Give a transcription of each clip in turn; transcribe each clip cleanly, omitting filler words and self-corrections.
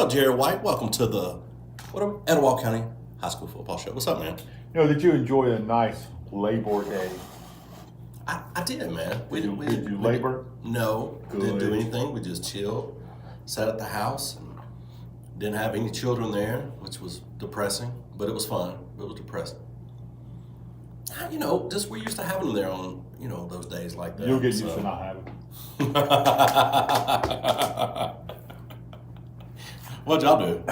up, Jerry White? Welcome to the Etowah County High School Football Show. What's up, man? Did you enjoy a nice Labor Day? I did, man. Did you labor? No, Good. didn't do anything. We just chilled, sat at the house, and didn't have any children there, which was depressing, but it was fun. It was depressing. Just we're used to having them there on, those days like that. You'll get used to not having them. What'd y'all do?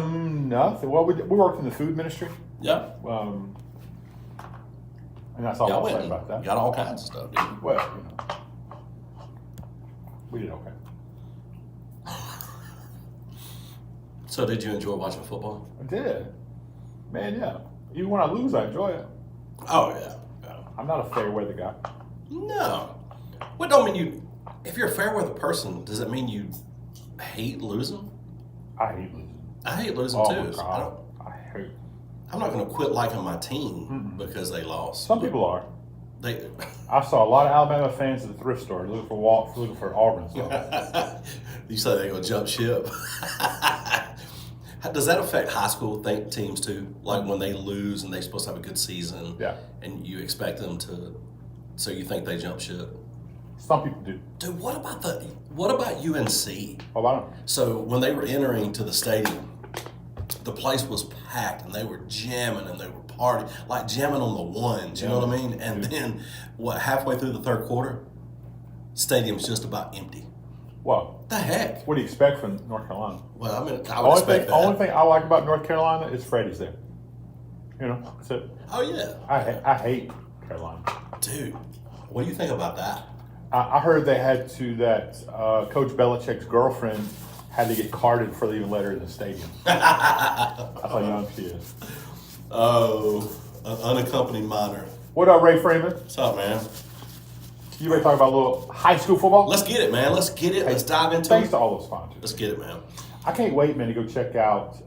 Nothing. Well, we worked in the food ministry. Yeah. And that's all Y'all I'll say went about that. got all kinds of stuff, didn't you? Well, we did okay. So did you enjoy watching football? I did. Man, yeah. Even when I lose, I enjoy it. Oh, yeah. I'm not a fair weather guy. No. Well, don't mean you. If you're a fair weather person, does it mean you hate losing? I hate losing. I hate losing Oh, too. my God. I hate. I'm not going to quit liking my team because they lost. Some people are. They. I saw a lot of Alabama fans at the thrift store looking for Auburn stuff. You say they're going to jump ship. Does that affect high school teams too? Like when they lose and they're supposed to have a good season, Yeah. and you expect them to, so you think they jump ship? Some people do. Dude, what about UNC? What about them? So when they were entering to the stadium, the place was packed and they were jamming and they were partying, like jamming on the ones, you know what I mean? And then, halfway through the third quarter, stadium's just about empty. Well, The heck? what do you expect from North Carolina? Well, I mean, I would expect that. Only thing I like about North Carolina is Freddie's there. That's it. Oh, yeah. I hate Carolina. Dude, what do you think about that? I heard they had that Coach Belichick's girlfriend had to get carded before they even let her in the stadium. That's how young she is. Oh, an unaccompanied minor. What up, Ray Freeman? What's up, man? You ready to talk about a little high school football? Let's get it, man. Let's get it. Let's dive into Thanks it. to all those sponsors. Let's get it, man. I can't wait, man, to go check out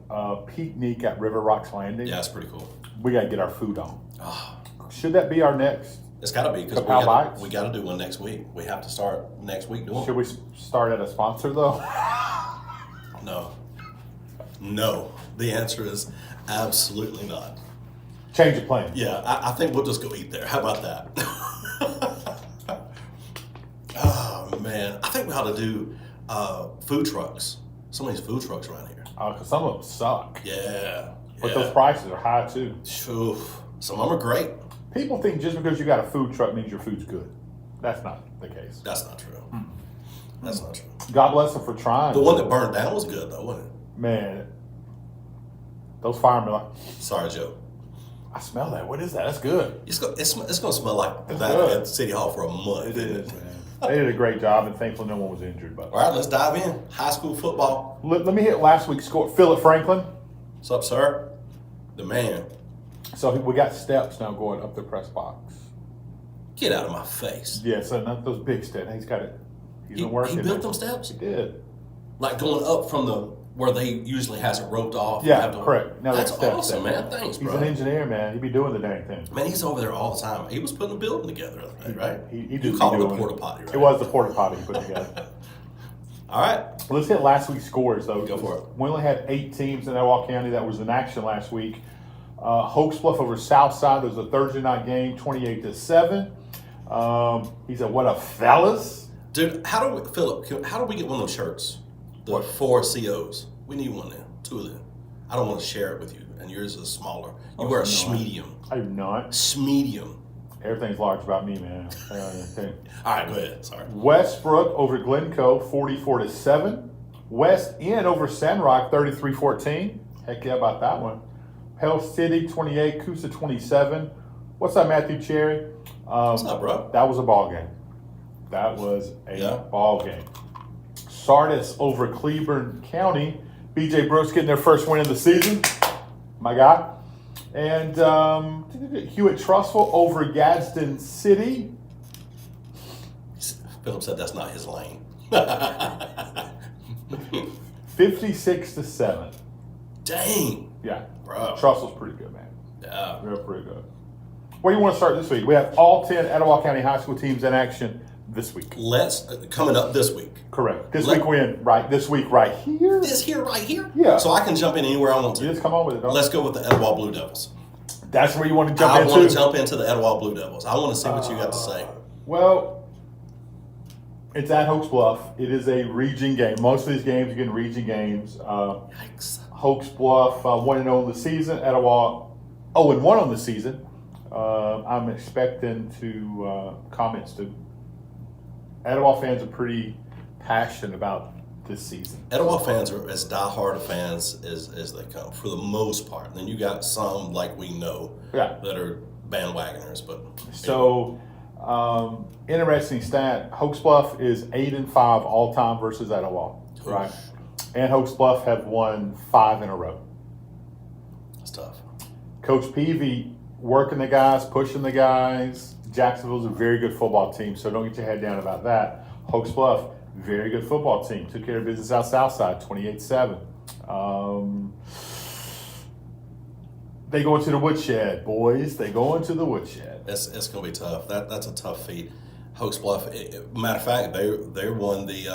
Picnic at River Rocks Landing. Yeah, that's pretty cool. We got to get our food on. Oh, Should that be our next? it's got to be because Kapow Bites? we got to do one next week. We have to start next week doing Should we start at a sponsor, though? No. No. The answer is absolutely not. Change of plan. Yeah, I think we'll just go eat there. How about that? Oh, man. I think we ought to do food trucks. Some of these food trucks around here. Because some of them suck. Yeah. But those prices are high, too. Phew. Some of them are great. People think just because you got a food truck means your food's good. That's not the case. That's not true. That's not true. God bless them for trying. The one that burned down was good, though, wasn't it? Man, those firemen are like, Sorry, Joe. I smell that. What is that? That's good. It's going to smell like It's that good. at City Hall for a month. It is, man. They did a great job, and thankfully no one was injured. But All right, let's dive in. High school football. let me hit last week's score. Philip Franklin. What's up, sir? The man. So we got steps now going up the press box. Get out of my face. Yeah, so not those big steps. He's got it. He's been working. He built them steps? He did. Like going up from where they usually has it roped off. Yeah, correct. Now that's steps awesome, there. man. Thanks, He's bro. an engineer, man. He be doing the dang thing. Man, he's over there all the time. He was putting a building together, the other day, right? He You do call be it a doing porta potty, right? It was the porta potty he put together. All right. Let's hit last week's scores, though. Go for it. We only had 8 teams in Etowah County that was in action last week. Hoax Bluff over Southside. There was a Thursday night game, 28-7. He said, "What a fellas!" Dude, Philip, how do we get one of those shirts? The What? 4 COs. We need one then. 2 of them. I don't want to share it with you, and yours is smaller. You wear a no. schmedium. I do not. Schmedium. Everything's large about me, man. Okay. All right, go ahead. Sorry. Westbrook over Glencoe, 44-7. West End over Sandrock, 33-14. Heck yeah, about that one. Pell City, 28. Coosa, 27. What's up, Matthew Cherry? What's up, bro? That was a ball game. That was a Yeah. ball game. Sardis over Cleburne County. BJ Brooks getting their first win of the season. My guy. And Hewitt Trussville over Gadsden City. Philip said that's not his lane. 56-7. Dang. Yeah. Bro. Trussville's pretty good, man. Yeah. Real pretty good. Where do you want to start this week? We have all 10 Etowah County high school teams in action this week. Coming up this week. Correct. This week right here. This here, right here? Yeah. So I can jump in anywhere I want to. You just come on with it, dog. Let's go with the Etowah Blue Devils. That's where you want to jump into? I want to jump into the Etowah Blue Devils. I want to see what you got to say. Well, it's at Hoax Bluff. It is a region game. Most of these games, you're getting region games. Yikes. Hoax Bluff 1-0 on the season. Etowah 0-1 on the season. I'm expecting comments to. Etowah fans are pretty passionate about this season. Etowah fans are as diehard of fans as they come for the most part. And then you got some like we know that are bandwagoners. But so interesting stat: Hoax Bluff is 8-5 all time versus Etowah, right? And Hoax Bluff have won 5 in a row. That's tough. Coach Peavy working the guys, pushing the guys. Jacksonville's a very good football team, so don't get your head down about that. Hoax Bluff, very good football team. Took care of business out Southside, 28-7. They go into the woodshed, boys. They go into the woodshed. It's going to be tough. That's a tough feat. Hoax Bluff. Matter of fact, they won the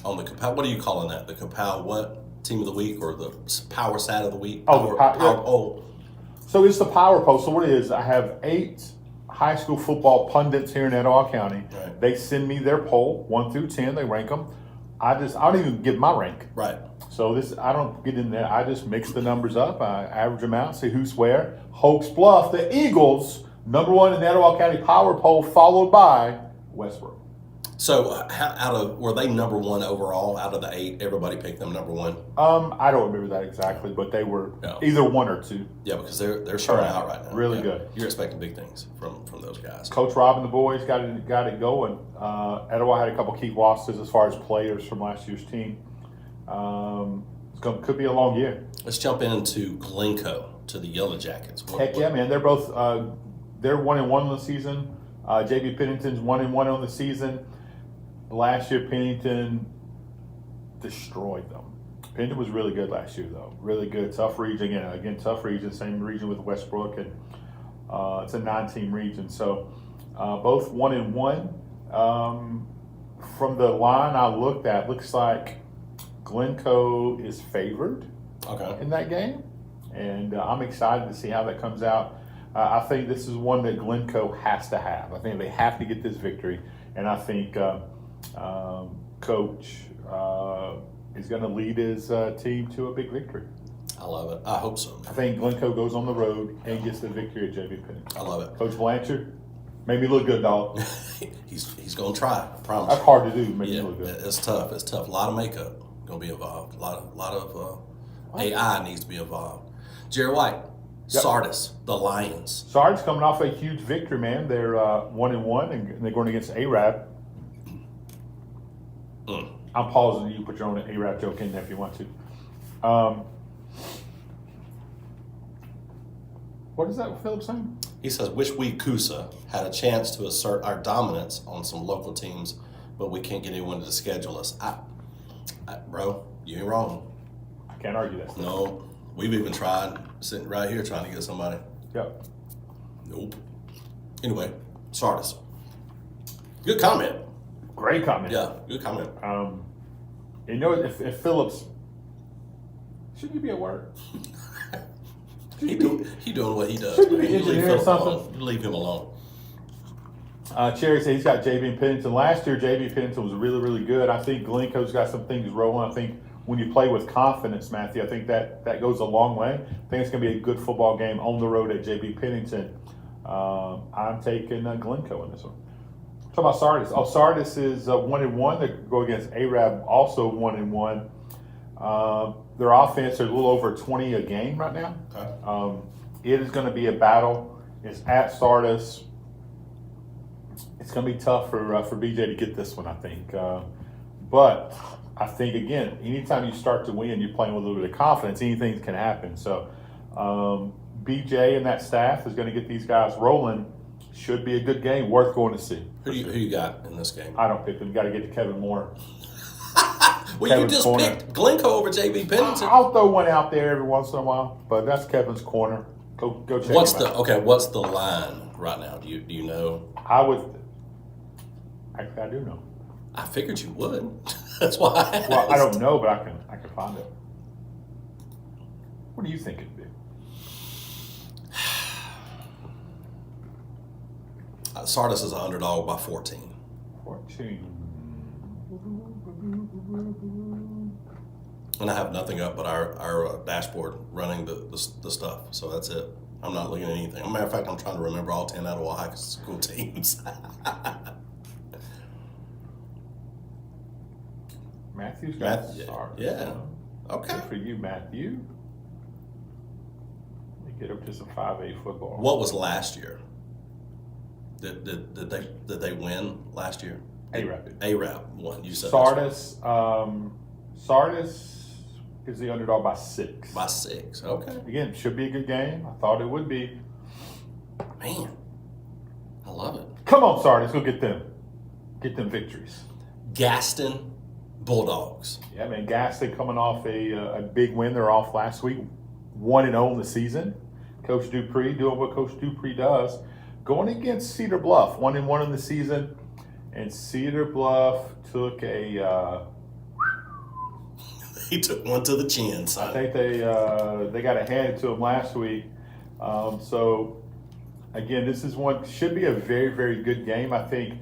on the Kapow. What are you calling that? The Kapow what team of the week or the Power Sat of the week? Power poll. So it's the Power Poll. So what it is? I have 8 high school football pundits here in Etowah County. Right. They send me their poll 1 through 10. They rank them. I don't even give my rank. Right. So I don't get in there. I just mix the numbers up. I average them out, see who's where. Hoax Bluff, the Eagles, #1 in the Etowah County Power Poll, followed by Westbrook. So were they #1 overall out of the 8? Everybody picked them #1. I don't remember that exactly, but they were either 1 or 2. Yeah, because they're showing out right now. Really good. You're expecting big things from those guys. Coach Rob and the boys got it going. Etowah had a couple key losses as far as players from last year's team. Could be a long year. Let's jump into Glencoe, to the Yellow Jackets. Yeah, man. They're both they're 1-1 on the season. JB Pennington's 1-1 on the season. Last year, Pennington destroyed them. Pennington was really good last year, though. Really good. Tough region. Again, tough region. Same region with Westbrook, and it's a 9-team region. So both 1-1. From the line I looked at, looks like Glencoe is favored in that game, and I'm excited to see how that comes out. I think this is one that Glencoe has to have. I think they have to get this victory, and I think Coach is going to lead his team to a big victory. I love it. I hope so. I think Glencoe goes on the road and gets the victory at JB Pennington. I love it. Coach Blanchard made me look good, dog. he's going to try. I promise. That's hard to do. Make me look good. It's tough. It's tough. A lot of makeup going to be involved. A lot of AI needs to be involved. Jerry White, Sardis, the Lions. Sardis coming off a huge victory, man. They're 1-1 and they're going against Arab. I'm pausing. You put your own Arab joke in there if you want to. What is that Philip saying? He says, wish we Kusa had a chance to assert our dominance on some local teams, but we can't get anyone to schedule us. Bro, you ain't wrong. I can't argue that. No, we've even tried, sitting right here trying to get somebody. Yep. Nope. Anyway, Sardis. Good comment. Great comment. Yeah, good comment. If Phillips, should he be at work? He doing what he does. Should he be engineering something? You leave him alone. Cherry said he's got JB Pennington. Last year, JB Pennington was really, really good. I think Glencoe's got some things rolling. I think when you play with confidence, Matthew, I think that goes a long way. I think it's going to be a good football game on the road at JB Pennington. I'm taking Glencoe in this one. Talk about Sardis. Sardis is 1-1. They go against Arab, also 1-1. Their offense is a little over 20 a game right now. Okay. It is going to be a battle. It's at Sardis. It's going to be tough for BJ to get this one, I think. But I think, again, anytime you start to win, you're playing with a little bit of confidence. Anything can happen. So BJ and that staff is going to get these guys rolling. Should be a good game, worth going to see. Who you got in this game? I don't pick them. You got to get to Kevin Moore. Well, Kevin's you just corner. picked Glencoe over JB Pennington. I'll throw one out there every once in a while, but that's Kevin's corner. Go check What's him out. What's the line right now? Do you know? I would. Actually, I do know. I figured you would. That's why I asked. Well, I don't know, but I can find it. What do you think it'd be? Sardis is an underdog by 14. 14. And I have nothing up but our dashboard running the stuff. So that's it. I'm not looking at anything. As a matter of fact, I'm trying to remember all 10 Etowah high school teams. Matthew's got Sardis. Yeah. Okay. Good for you, Matthew. Let me get up to some 5A football. What was last year? Did they win last year? ARAP won. You said Sardis. Sardis is the underdog by 6. By 6. Okay. Again, should be a good game. I thought it would be. Man, I love it. Come on, Sardis, go get them victories. Gaston Bulldogs. Yeah, man. Gaston coming off a big win. They're off last week, 1-0 in the season. Coach Dupree doing what Coach Dupree does. Going against Cedar Bluff, 1-1 in the season, and Cedar Bluff took He took one to the chin, son. I think they got to hand it to him last week. So again, this is should be a very, very good game. I think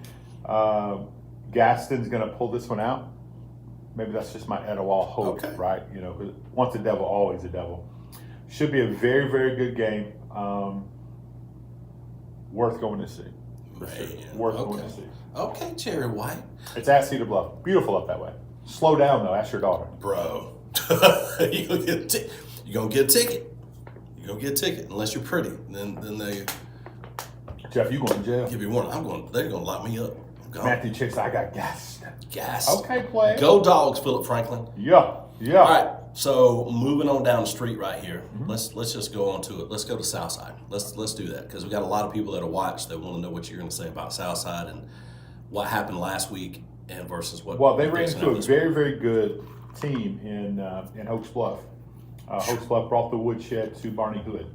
Gaston's going to pull this one out. Maybe that's just my Etowah hope, right? You know, 'cause once a devil, always a devil. Should be a very, very good game. Worth going to see. For sure. Worth going to see. Okay, Cherry White. It's at Cedar Bluff. Beautiful up that way. Slow down, though. Ask your daughter. Bro. You're going to get a ticket. You're going to get a ticket. Unless you're pretty. Then they... Jeff, you going to jail. Give me warning. They're going to lock me up. Matthew Chicks, I got gas. Gas. Okay, play. Go Dogs, Philip Franklin. Yeah. All right. So moving on down the street right here, let's just go on to it. Let's go to Southside. Let's do that because we got a lot of people that are watch that want to know what you're going to say about Southside and what happened last week and versus what. Well, they ran into a very, very good team in Oaks Bluff. Oaks Bluff brought the woodshed to Barney Hood.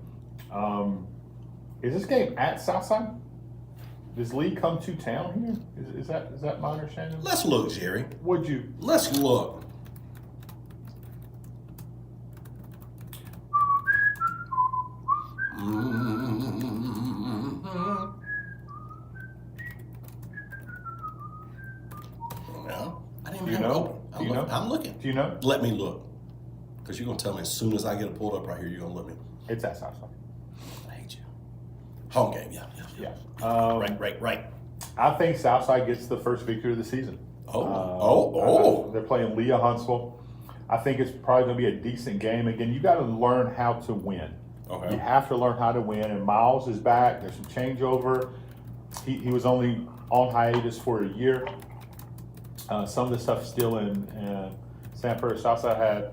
Is this game at Southside? Does Lee come to town here? Is that my understanding? Let's look, Jerry. Would you? Let's look. No, I didn't even have it open. I'm looking. Do you know? Let me look. Because you're going to tell me as soon as I get it pulled up right here, you're going to let me. It's at Southside. I hate you. Home game, yeah. Right. I think Southside gets the first victory of the season. They're playing Leah Huntsville. I think it's probably going to be a decent game. Again, you got to learn how to win. Okay. You have to learn how to win. And Miles is back. There's some changeover. He was only on hiatus for a year. Some of the stuff still in Sanford. Southside had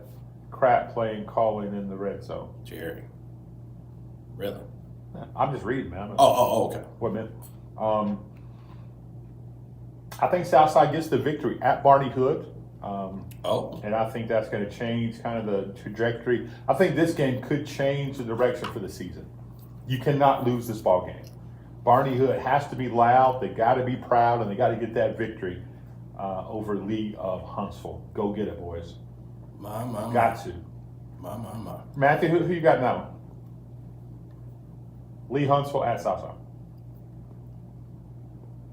crap playing calling in the red zone. Jerry. Really? I'm just reading, man. Okay. What, man? I think Southside gets the victory at Barney Hood. And I think that's going to change kind of the trajectory. I think this game could change the direction for the season. You cannot lose this ball game. Barney Hood has to be loud. They got to be proud, and they got to get that victory over Lee of Huntsville. Go get it, boys. Got to. Matthew, who you got now? Lee Huntsville at Southside.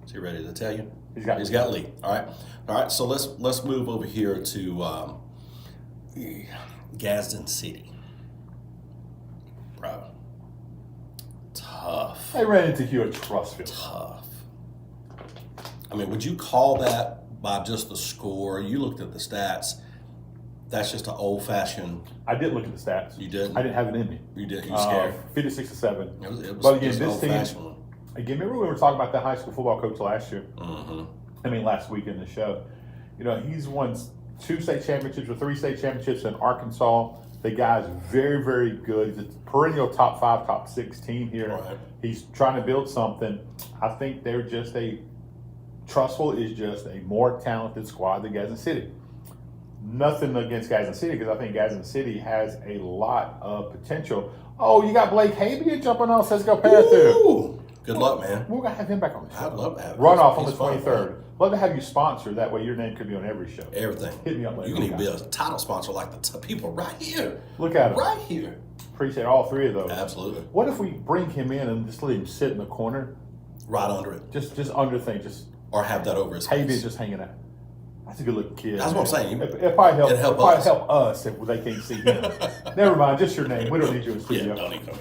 Is he ready to tell you? He's got Lee. All right. So let's move over here to Gadsden City. Bro, tough. They ran into Hewitt Trustfield. Tough. I mean, would you call that by just the score? You looked at the stats. That's just an old-fashioned. I did look at the stats. You did? I didn't have it in me. You did? You were scared? 56-7. It was but again, this team. One. Again, remember we were talking about the high school football coach last year? Mm-hmm. I mean, last week in the show. You know, he's won 2 state championships or 3 state championships in Arkansas. The guy's very, very good. He's a perennial top 5, top 6 team here. Right. He's trying to build something. I think they're just Trustful is just a more talented squad than Gadsden City. Nothing against Gadsden City because I think Gadsden City has a lot of potential. Oh, you got Blake Habia jumping on Cisco Panther. Good luck, man. We're going to have him back on the show. I'd love to have him. Runoff on the 23rd. Love to have you sponsor. That way your name could be on every show. Everything. Hit me up later. You can even be a title sponsor like the people right here. Look at him. Right here. Appreciate all three of those. Absolutely. What if we bring him in and just let him sit in the corner? Right under it. Just under things. Just or have that over his face. Maybe just hanging out. That's a good looking kid. That's what I'm saying. It probably help us if they can't see him. Never mind, just your name. We don't need you in the studio. Yeah, don't need to come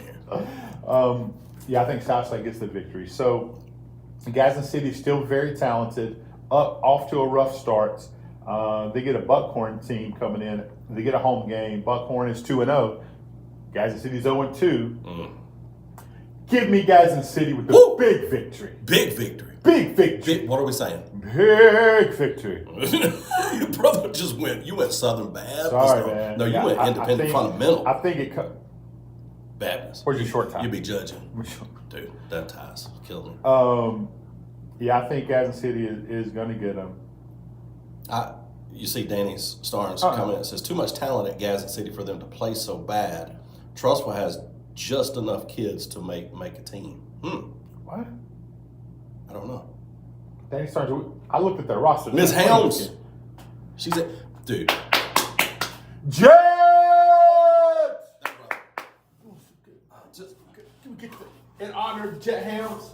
here. I think Southside gets the victory. So Gadsden City is still very talented. Off to a rough start. They get a Buckhorn team coming in. They get a home game. Buckhorn is 2-0. Gadsden City's 0-2. Give me Gadsden City with the big victory. Big victory. Big victory. What are we saying? Big victory. Your brother just went. You went Southern Baptist. Sorry, man. No, you went Independent Fundamental. I think it. Baptist. Where's your short time? You be judging, dude. That ties killing me. I think Gadsden City is going to get them. You see Danny's Starnes comment. It says too much talent at Gadsden City for them to play so bad. Trussville has just enough kids to make a team. What? I don't know. Danny Starnes. I looked at their roster. Miss Helms. She's a dude. Jets. Just Can we get in honor of Jet Helms?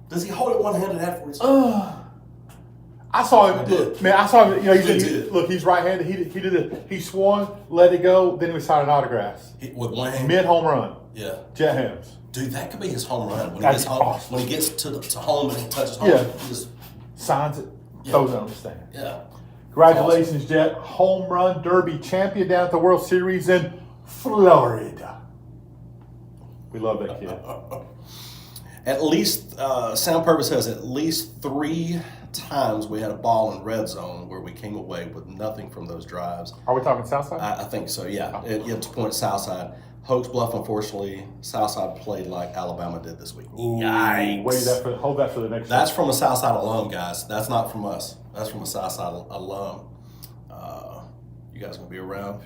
Does he hold it one-handed afterwards? I saw him. Look, man, I saw him. You know, did. Look, he's right-handed. He did it. He swung, let it go, then he was signing autographs. With one hand. Mid home run. Yeah. Jet Helms. Dude, that could be his home run when That's he gets home. awesome. When he gets to home and he touches home, he just signs it, throws it on the stand. Yeah. Congratulations, awesome. Jet. Home run derby champion down at the World Series in Florida. We love that kid. At least, Sound Purpose says at least 3 times we had a ball in red zone where we came away with nothing from those drives. Are we talking Southside? I think so, yeah. To point Southside. Hoax Bluff, unfortunately, Southside played like Alabama did this week. Ooh, Yikes. Hold that for the next That's show. from a Southside alum, guys. That's not from us. That's from a Southside alum. You guys going to be around?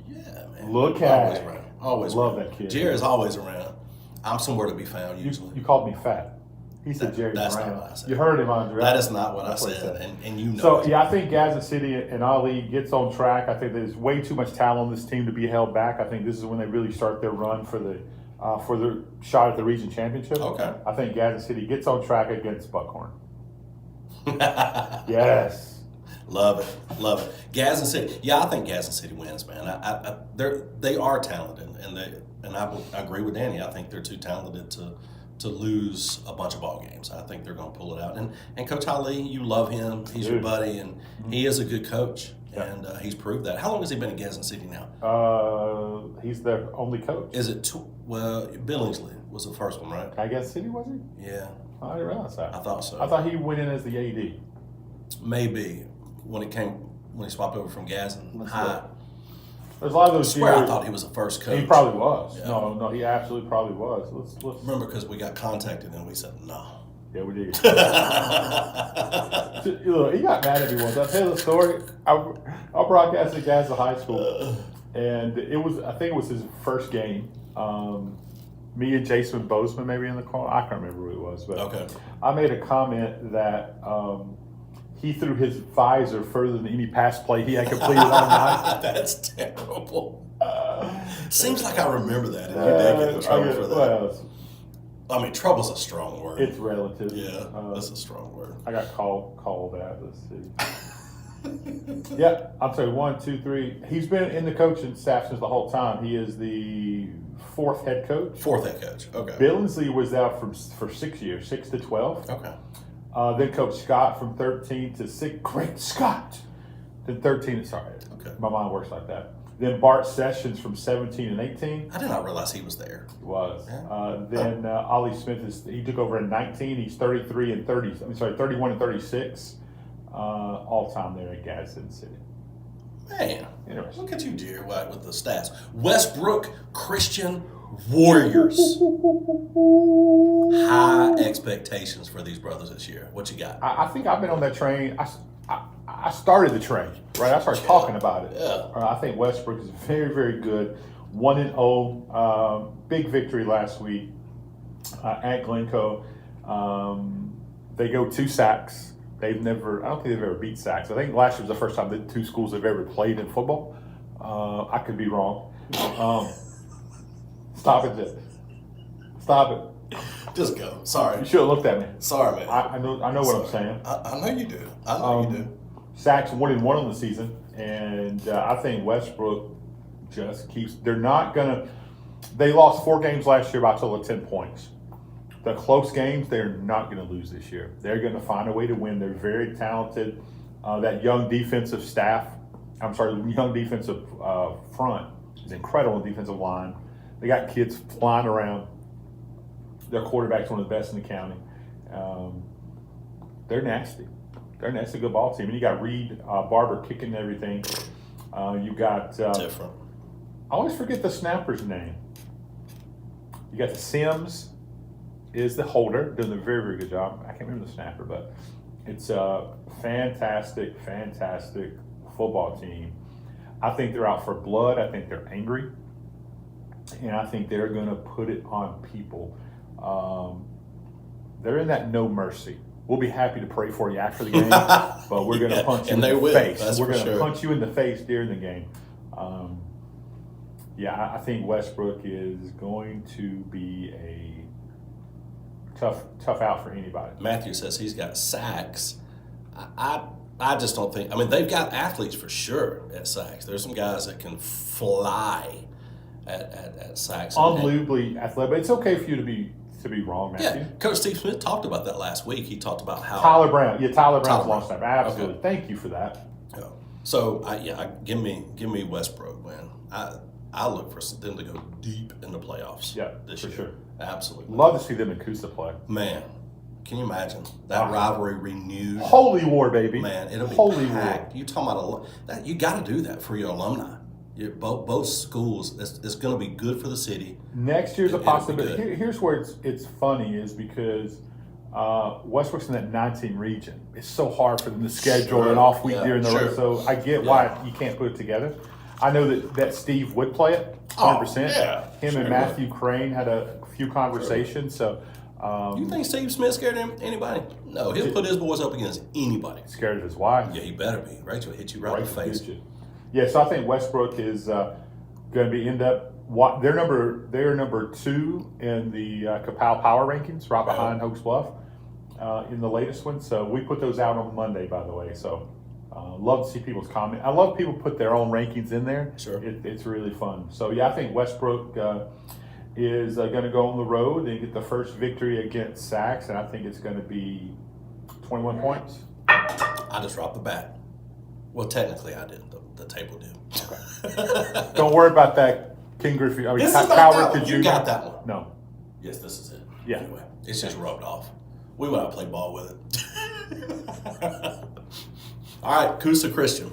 Yeah, man. Look at Always around. Always love around. that kid. Jerry's always around. I'm somewhere to be found usually. You called me fat. He said Jerry's that's around. not what I said. You heard him, Andre. That is not what I That's what he said, and you know. So, it. yeah, I think Gadsden City and Ali gets on track. I think there's way too much talent on this team to be held back. I think this is when they really start their run for the shot at the region championship. Okay. I think Gadsden City gets on track against Buckhorn. Yes. Love it. Gadsden City. Yeah, I think Gadsden City wins, man. They are talented, and I agree with Danny. I think they're too talented to lose a bunch of ball games. I think they're going to pull it out. And Coach Ali, you love him. He's your buddy, and he is a good coach, and he's proved that. How long has he been at Gadsden City now? He's their only coach. Is it Billingsley was the first one, right? Gadsden City, was he? Yeah. I didn't realize that. I thought so. I thought he went in as the AD. Maybe when he swapped over from Gadsden High. There's a lot of those I swear years. I thought he was the first coach. He probably was. Yeah. No, he absolutely probably was. Let's remember, because we got contacted and we said no. Yeah, we did. Look, he got mad at me once. I'll tell you the story. I broadcasted Gadsden High School, and I think it was his first game. Me and Jason Bozeman maybe in the call. I can't remember who it was, but okay. I made a comment that he threw his visor further than any pass play he had completed all night. That's terrible. Seems like I remember that. And you did get in trouble for that. Well, I mean, trouble's a strong word. It's relative. Yeah, that's a strong word. I got called that. Let's see. Yeah, I'll tell you 1, 2, 3. He's been in the coaching staff since the whole time. He is the 4th head coach. 4th head coach. Okay. Billingsley was out for 6 years, 6 to 12. Okay. Then Coach Scott from 13 to 6. Great Scott. Then 13. Sorry. Okay. My mind works like that. Then Bart Sessions from 17 and 18. I did not realize he was there. He was. Yeah. Then Ollie Smith he took over in 19. He's 33 and 30. I'm sorry, 31 and 36. All time there at Gadsden City. Man, look at you, dear White, with the stats. Westbrook Christian Warriors. High expectations for these brothers this year. What you got? I think I've been on that train. I started the train, right? I started talking about it. Yeah. I think Westbrook is very, very good. 1-0. Big victory last week at Glencoe. They go 2 sacks. I don't think they've ever beat Sacks. I think last year was the first time that 2 schools have ever played in football. I could be wrong. Stop it, Jeff. Stop it. Just go. Sorry. You should have looked at me. Sorry, man. I know what I'm saying. I know you do. I know you do. Sacks 1-1 on the season, and I think Westbrook just keeps. They're not gonna. They lost 4 games last year by a total of 10 points. The close games, they're not going to lose this year. They're going to find a way to win. They're very talented. That young defensive young defensive front is incredible on the defensive line. They got kids flying around. Their quarterback's one of the best in the county. They're nasty. They're a nasty good ball team. And you got Reed Barber kicking everything. You got different. I always forget the snapper's name. You got the Sims is the holder, doing a very, very good job. I can't remember the snapper, but it's a fantastic football team. I think they're out for blood. I think they're angry. And I think they're going to put it on people. They're in that no mercy. We'll be happy to pray for you after the game, but we're going to punch you in the face. We're going to punch you in the face during the game. I think Westbrook is going to be a tough out for anybody. Matthew says he's got Sacks. I just don't think. I mean, they've got athletes for sure at Sacks. There's some guys that can fly at Sacks. Unbelievably athletic, but it's okay for you to be wrong, Matthew. Yeah, Coach Steve Smith talked about that last week. He talked about how Tyler Brown's long snapper. Absolutely. Okay. Thank you for that. Yeah. So give me Westbrook, man. I look for them to go deep in the playoffs. Yeah, this for year. sure. Absolutely. Love to see them and Coosa play. Man, can you imagine that rivalry renewed? Holy war, baby. Man, it'll be Holy packed. war. You talking about that? You got to do that for your alumni. Both schools. It's going to be good for the city. Next year's a possibility. Here's where it's funny is because Westbrook's in that 19 region. It's so hard for them to schedule an off week during the road. So I get why you can't put it together. I know that Steve would play it 100%. Him and Matthew Crane had a few conversations. So you think Steve Smith scared anybody? No, he'll put his boys up against anybody. Scared of his wife. Yeah, he better be. Rachel hit you right in the face. Yeah, so I think Westbrook is going to they're number 2 in the Capel Power Rankings, right behind Hoax Bluff in the latest one. So we put those out on Monday, by the way. So love to see people's comment. I love people put their own rankings in there. Sure, it's really fun. So I think Westbrook is going to go on the road and get the first victory against Sacks, and I think it's going to be 21 points. I just dropped the bat. Well, technically, I didn't. The table did. Okay. Don't worry about that, King Griffey. I mean, this is not that one. You got that one. No. Yes, this is it. Yeah. Anyway, it's just rubbed off. We went out and played ball with it. All right, Coosa Christian.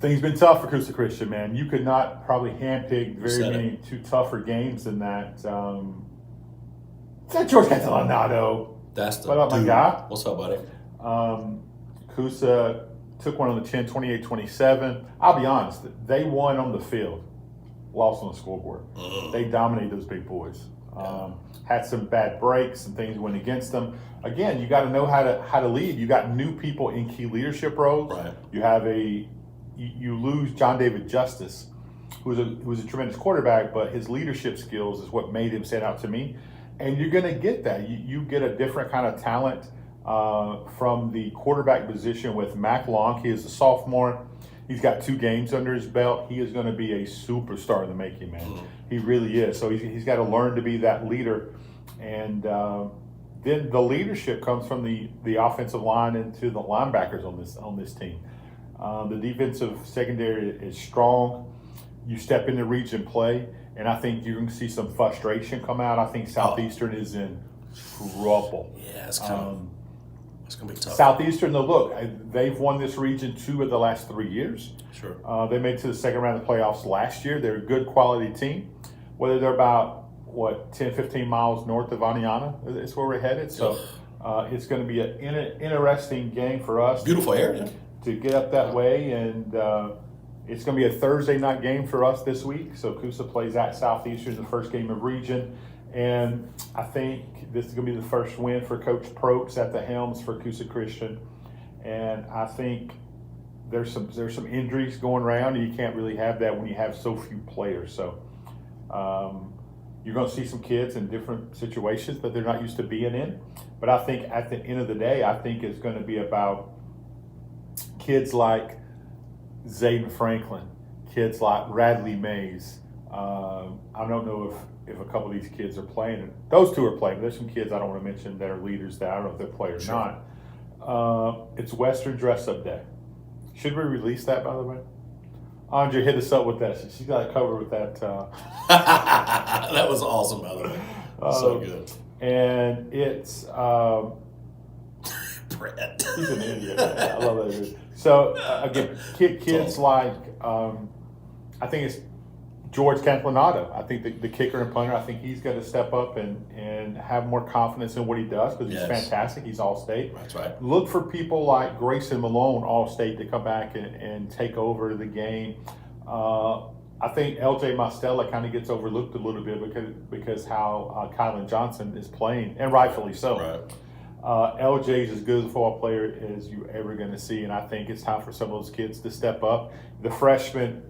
Things been tough for Coosa Christian, man. You could not probably handpick very many two tougher games than that. Is that George Catalanado? That's the what up, my guy? What's up, buddy? Coosa took one on the chin, 28-27. I'll be honest, they won on the field, lost on the scoreboard. Mm-hmm. They dominated those big boys. Had some bad breaks, some things went against them. Again, you got to know how to lead. You got new people in key leadership roles. Right. You have you lose John David Justice, who was a tremendous quarterback, but his leadership skills is what made him stand out to me. And you're going to get that. You get a different kind of talent from the quarterback position with Mac Long. He is a sophomore. He's got 2 games under his belt. He is going to be a superstar in the making, man. Mm-hmm. He really is. So he's got to learn to be that leader. And then the leadership comes from the offensive line into the linebackers on this team. The defensive secondary is strong. You step into region play, and I think you're going to see some frustration come out. I think Southeastern is in trouble. Yeah, it's coming. It's going to be tough. Southeastern, though, look, they've won this region 2 of the last 3 years. Sure. They made it to the second round of the playoffs last year. They're a good quality team. Whether they're about, 10, 15 miles north of Aniana is where we're headed. So it's going to be an interesting game for us. Beautiful area. To get up that way. And it's going to be a Thursday night game for us this week. So Coosa plays at Southeastern, the first game of region. And I think this is going to be the first win for Coach Probst at the helms for Coosa Christian. And I think there's some injuries going around, and you can't really have that when you have so few players. So you're going to see some kids in different situations that they're not used to being in. But I think at the end of the day, I think it's going to be about kids like Zayden Franklin, kids like Radley Mays. I don't know if a couple of these kids are playing. Those two are playing. There's some kids I don't want to mention that are leaders that I don't know if they're players or not. It's Western Dress Up Day. Should we release that, by the way? Andre hit us up with that. She got it covered with that. That was awesome, by the way. So good. And it's Brett. He's an idiot. I love that dude. So again, kids like I think it's George Campanato. I think the kicker and punter. I think he's going to step up and have more confidence in what he does because he's fantastic. He's all state. That's right. Look for people like Grayson Malone, all state, to come back and take over the game. I think LJ Mastella kind of gets overlooked a little bit because how Kylan Johnson is playing, and rightfully so. Right. LJ is as good a football player as you're ever going to see, and I think it's time for some of those kids to step up. The freshman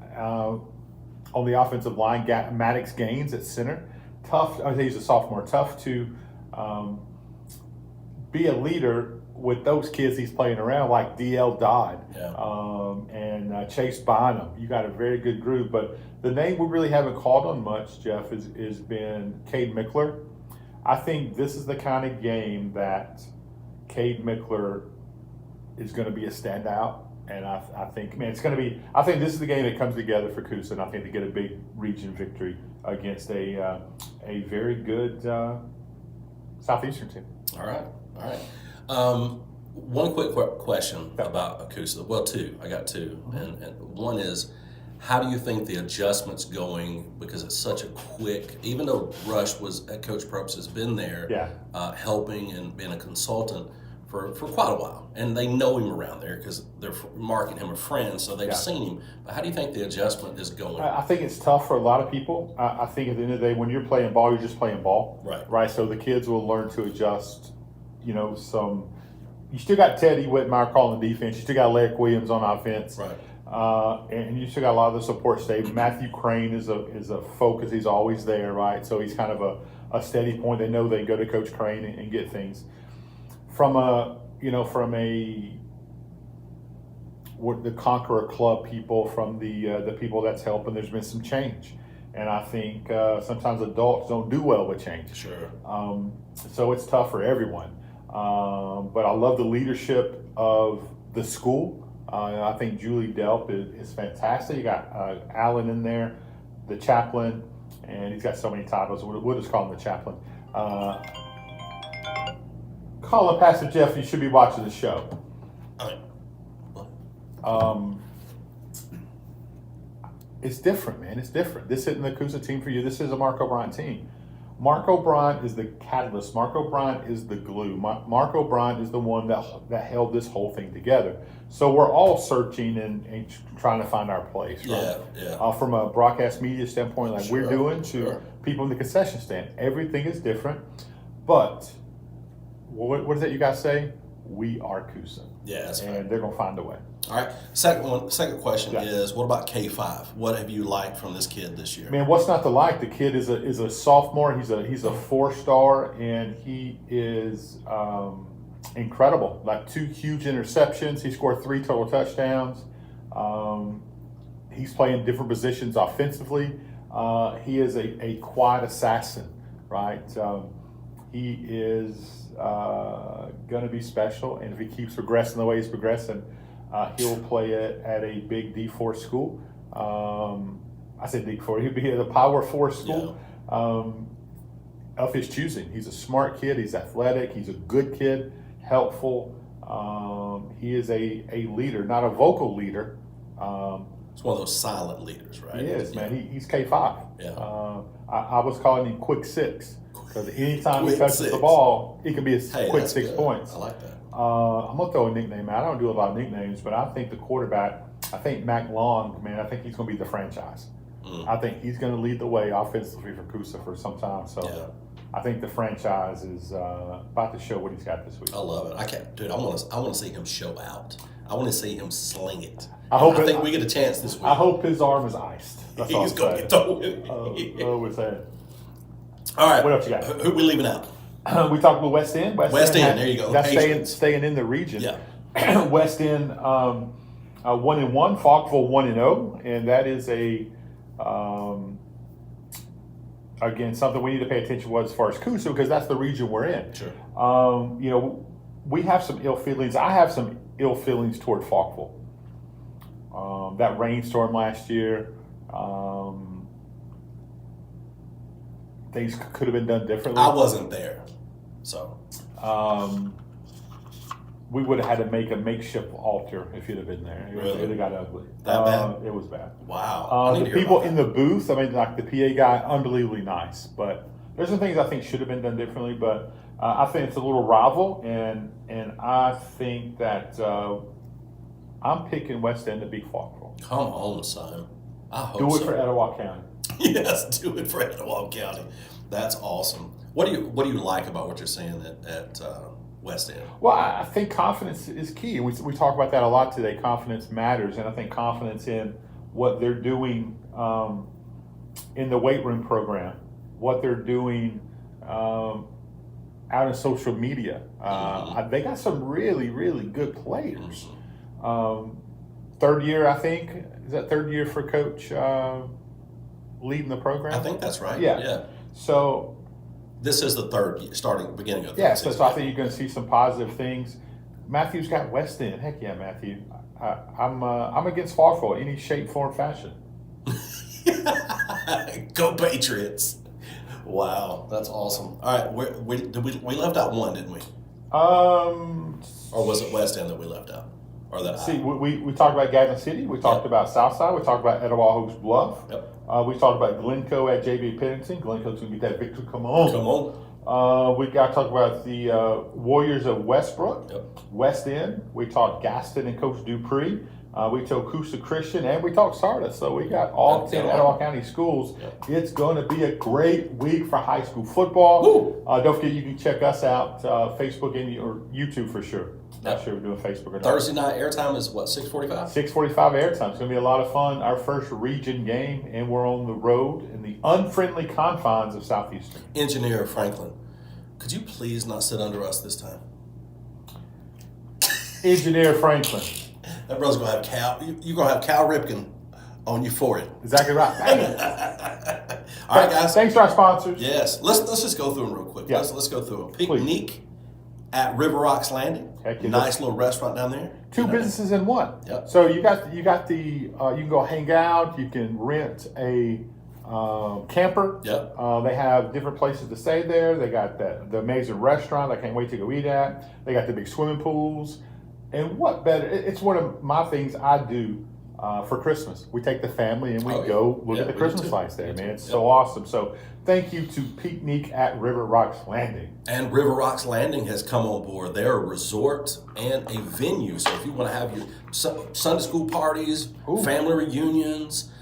on the offensive line, Maddox Gaines at center, tough. I think he's a sophomore. Tough to be a leader with those kids he's playing around, like DL Dodd and Chase Bynum. You got a very good group, but the name we really haven't called on much, Jeff, is been Cade Mickler. I think this is the kind of game that Cade Mickler is going to be a standout. And I think, man, it's going to be. I think this is the game that comes together for Coosa, and I think they get a big region victory against a very good Southeastern team. All right. One quick question about Coosa. Well, two. I got two, and one is, how do you think the adjustment's going? Because it's such a quick. Even though Rush at Coach Probst has been there, helping and being a consultant for quite a while, and they know him around there because they're marking him a friend, so they've seen him. But how do you think the adjustment is going? I think it's tough for a lot of people. I think at the end of the day, when you're playing ball, you're just playing ball. Right. So the kids will learn to adjust. You still got Teddy Whitmire calling the defense. You still got Larry Williams on offense. Right. And you still got a lot of the support staff. Matthew Crane is a focus. He's always there, right? So he's kind of a steady point. They know they go to Coach Crane and get things. From the Conqueror Club people, from the people that's helping, there's been some change. And I think sometimes adults don't do well with change. Sure. So it's tough for everyone. But I love the leadership of the school. I think Julie Delp is fantastic. You got Alan in there, the chaplain, and he's got so many titles. We'll just call him the chaplain. Call him Pastor Jeff. You should be watching the show. It's different, man. It's different. This isn't the Coosa team for you. This is a Mark O'Brien team. Mark O'Brien is the catalyst. Mark O'Brien is the glue. Mark O'Brien is the one that held this whole thing together. So we're all searching and trying to find our place, right? From a broadcast media standpoint, like we're doing, to people in the concession stand. Everything is different. But what is that you guys say? We are Coosa. Yeah, that's right. And they're going to find a way. All right. Second question is, what about K5? What have you liked from this kid this year? Man, what's not to like? The kid is a sophomore. He's a 4-star, and he is incredible. Like 2 huge interceptions. He scored 3 total touchdowns. He's playing different positions offensively. He is a quiet assassin, right? He is going to be special, and if he keeps progressing the way he's progressing, he'll play at a big D4 school. I said D4. He'll be at a Power 4 school of his choosing. He's a smart kid. He's athletic. He's a good kid, helpful. He is a leader, not a vocal leader. It's one of those silent leaders, right? He is, man. He's K5. Yeah. I was calling him Quick 6. Because anytime he touches the ball, he can be a quick 6 points. I like that. I'm going to throw a nickname out. I don't do a lot of nicknames, but I think the quarterback, Mac Long, man, I think he's going to be the franchise. I think he's going to lead the way offensively for Coosa for some time. So I think the franchise is about to show what he's got this week. I love it. I can't, dude. I want to see him show out. I want to see him sling it. I think we get a chance this week. I hope his arm is iced. That's all He's I'm going to saying. get throwing. Oh, we're saying. All right. What else you got? Who are we leaving out? We talked about West End. West End, there you go. That's staying in the region. Yeah. West End 1-1, Falkville 1-0, and that is again something we need to pay attention to as far as Coosa, because that's the region we're in. Sure. We have some ill feelings. I have some ill feelings toward Falkville. That rainstorm last year. Things could have been done differently. I wasn't there, so. We would have had to make a makeshift altar if you'd have been there. It would have got ugly. That bad? It was bad. Wow. The people in the booth, I mean, like the PA guy, unbelievably nice. But there's some things I think should have been done differently. But I think it's a little rival, and I think that I'm picking West End to beat Falkville. Come on, son. I hope Do it so. for Etowah County. Yes, do it for Etowah County. That's awesome. What do you like about what you're saying at West End? Well, I think confidence is key. We talk about that a lot today. Confidence matters, and I think confidence in what they're doing in the weight room program, what they're doing out in social media. They got some really, really good players. Third year, I think. Is that third year for Coach leading the program? I think that's right. Yeah. So this is the beginning of the season. So I think you're going to see some positive things. Matthew's got West End. Heck yeah, Matthew. I'm against Falkville in any shape, form, fashion. Go Patriots! Wow, that's awesome. All right, we left out one, didn't we? Or was it West End that we left out? Or that? See, we talked about Gadsden City. We talked about Southside. We talked about Etowah Oaks Bluff. Yep. We talked about Glencoe at JB Pennington. Glencoe's going to get that victory. Come on. We got to talk about the Warriors of Westbrook, West End. We talked Gaston and Coach Dupree. We told Coosa Christian, and we talked Sardis. So we got all 10 Etowah County schools. It's going to be a great week for high school football. Don't forget, you can check us out, Facebook or YouTube for sure. Not sure we're doing Facebook or not. Thursday night airtime is what, 6:45? 6:45 airtime. It's going to be a lot of fun. Our first region game, and we're on the road in the unfriendly confines of Southeastern. Engineer Franklin, could you please not sit under us this time? Engineer Franklin. That brother's going to have Cal. You're going to have Cal Ripken on you for it. Exactly right. All right, guys. Thanks to our sponsors. Yes. Let's just go through them real quick. Yeah. Let's go through them. Picnic at River Rocks Landing. Nice little restaurant down there. Two businesses in one. Yep. So you got the you can go hang out. You can rent a camper. Yep. They have different places to stay there. They got the amazing restaurant I can't wait to go eat at. They got the big swimming pools. And what better? It's one of my things I do for Christmas. We take the family and we go look at the Christmas lights there, man. It's so awesome. So thank you to Picnic at River Rocks Landing. And River Rocks Landing has come on board. They're a resort and a venue. So if you want to have your Sunday school parties, family reunions,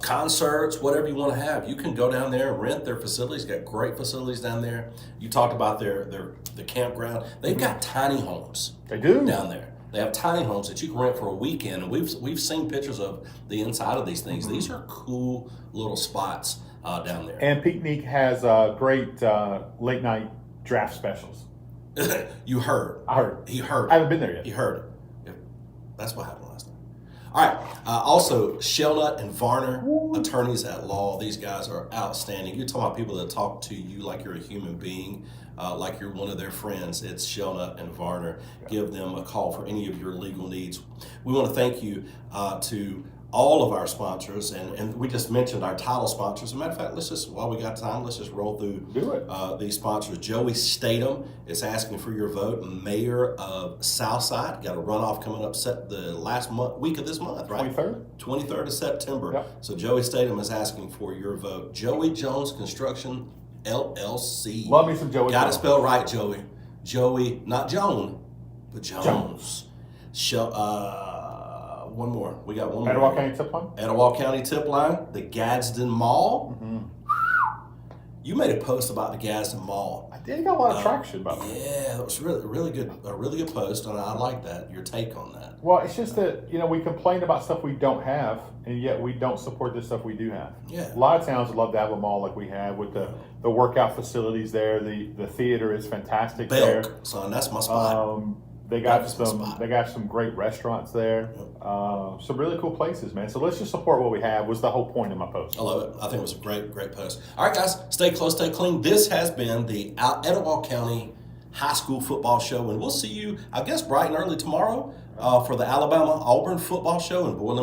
concerts, whatever you want to have, you can go down there and rent their facilities. Got great facilities down there. You talked about the campground. They've got tiny homes. They do down there. They have tiny homes that you can rent for a weekend, and we've seen pictures of the inside of these things. These are cool little spots down there. And Picnic has great late night draft specials. You heard? I heard. He heard. I haven't been there yet. He heard it. That's what happened last night. All right. Also, Shelnut and Varner, attorneys at law. These guys are outstanding. You're talking about people that talk to you like you're a human being, like you're one of their friends. It's Shelnut and Varner. Give them a call for any of your legal needs. We want to thank you to all of our sponsors, and we just mentioned our title sponsors. As a matter of fact, while we got time, let's just roll through these sponsors. Joey Statham is asking for your vote, mayor of Southside. Got a runoff coming up the last week of this month, right? 23rd of September. Yep. So Joey Statham is asking for your vote. Joey Jones Construction LLC. Love me some Joey. Got to spell right, Joey. Joey, not Joan, but Jones. One more. We got one more. Etowah County Tip Line? Etowah County Tip Line, the Gadsden Mall. You made a post about the Gadsden Mall. I did got a lot of traction about it. Yeah, that was really good. A really good post, and I like that. Your take on that. Well, it's just that, we complain about stuff we don't have, and yet we don't support the stuff we do have. Yeah. A lot of towns would love to have a mall like we have with the workout facilities there. The theater is fantastic there. Belk, son, that's my spot. They got That's my spot. they got some great restaurants there. Some really cool places, man. So let's just support what we have was the whole point of my post. I love it. I think it was a great post. All right, guys, stay close, stay clean. This has been the Etowah County High School Football Show, and we'll see you, I guess, bright and early tomorrow for the Alabama-Auburn football show in Boylan.